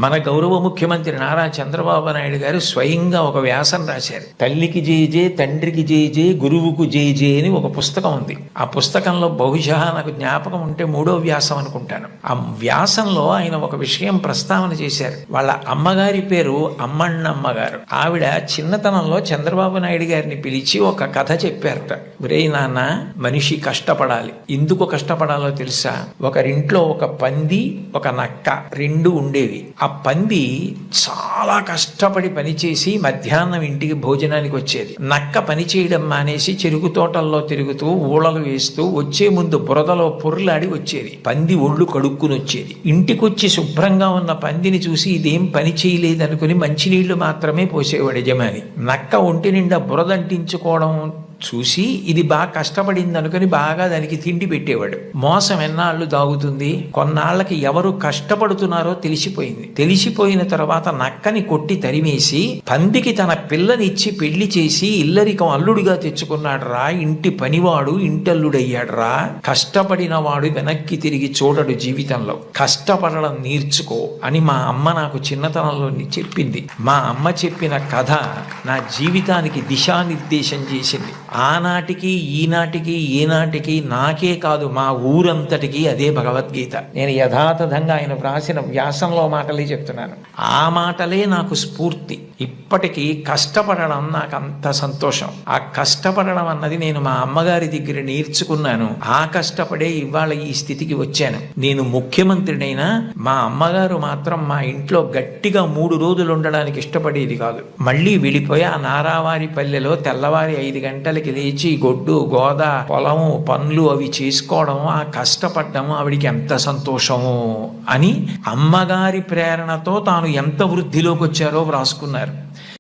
మన గౌరవ ముఖ్యమంత్రి నారా చంద్రబాబు నాయుడు గారు స్వయంగా ఒక వ్యాసం రాశారు. తల్లికి జేజే, తండ్రికి జేజే, గురువుకు జేజే అని ఒక పుస్తకం ఉంది. ఆ పుస్తకంలో బహుశా నాకు జ్ఞాపకం ఉంటే 3వ వ్యాసం అనుకుంటాను. ఆ వ్యాసంలో ఆయన ఒక విషయం ప్రస్తావన చేశారు. వాళ్ళ అమ్మగారి పేరు అమ్మಣ್ಣమ్మ గారు. ఆవిడ చిన్నతనంలో చంద్రబాబు నాయుడు గారిని పిలిచి ఒక కథ చెప్పారట. ఒరేయ్ నాన్న, మనిషి కష్టపడాలి. ఎందుకు కష్టపడాలో తెలుసా? ఒకరింట్లో ఒక పంది, ఒక నక్క రెండు ఉండేవి. ఆ పంది చాలా కష్టపడి పనిచేసి మధ్యాహ్నం ఇంటికి భోజనానికి వచ్చేది. నక్క పని చేయడం మానేసి చెరుకు తోటల్లో తిరుగుతూ ఊళలు వేస్తూ వచ్చే ముందు బురదలో పొర్లాడి వచ్చేది. పంది ఒళ్ళు కడుక్కుని వచ్చేది. ఇంటికొచ్చి శుభ్రంగా ఉన్న పందిని చూసి ఇదేం పని చేయలేదనుకుని మంచినీళ్లు మాత్రమే పోసేవాడు యజమాని. నక్క ఒంటి నిండా బురదంటించుకోవడం చూసి ఇది బాగా కష్టపడింది అనుకుని బాగా దానికి తిండి పెట్టేవాడు. మోసం ఎన్నాళ్ళు దాగుతుంది? కొన్నాళ్లకి ఎవరు కష్టపడుతున్నారో తెలిసిపోయింది. తెలిసిపోయిన తర్వాత నక్కని కొట్టి తరిమేసి పందికి తన పిల్లనిచ్చి పెళ్లి చేసి ఇల్లరికం అల్లుడిగా తెచ్చుకున్నాడు రా. ఇంటి పనివాడు ఇంటల్లుడయ్యాడు రా. కష్టపడిన వాడు వెనక్కి తిరిగి చూడడు జీవితంలో. కష్టపడడం నేర్చుకో అని మా అమ్మ నాకు చిన్నతనంలో చెప్పింది. మా అమ్మ చెప్పిన కథ నా జీవితానికి దిశానిర్దేశం చేసింది. ఆనాటికి ఈనాటికి ఏనాటికి నాకే కాదు మా ఊరంతటికి అదే భగవద్గీత. నేను యథాతథంగా ఆయన వ్రాసిన వ్యాసంలో మాటలే చెప్తున్నాను. ఆ మాటలే నాకు స్ఫూర్తి. ఇప్పటికీ కష్టపడడం నాకు అంత సంతోషం. ఆ కష్టపడడం అన్నది నేను మా అమ్మగారి దగ్గర నేర్చుకున్నాను. ఆ కష్టపడే ఇవాళ ఈ స్థితికి వచ్చాను. నేను ముఖ్యమంత్రినైనా మా అమ్మగారు మాత్రం మా ఇంట్లో గట్టిగా 3 రోజులు ఉండడానికి ఇష్టపడేది కాదు. మళ్ళీ వెళ్ళిపోయి ఆ నారావారి పల్లెలో తెల్లవారి 5 గంటలకి లేచి గొడ్డు గోద పొలము పనులు అవి చేసుకోవడం, ఆ కష్టపడ్డము ఆవిడికి ఎంత సంతోషము అని అమ్మగారి ప్రేరణతో తాను ఎంత వృద్ధిలోకి వచ్చారో వ్రాసుకున్నారు.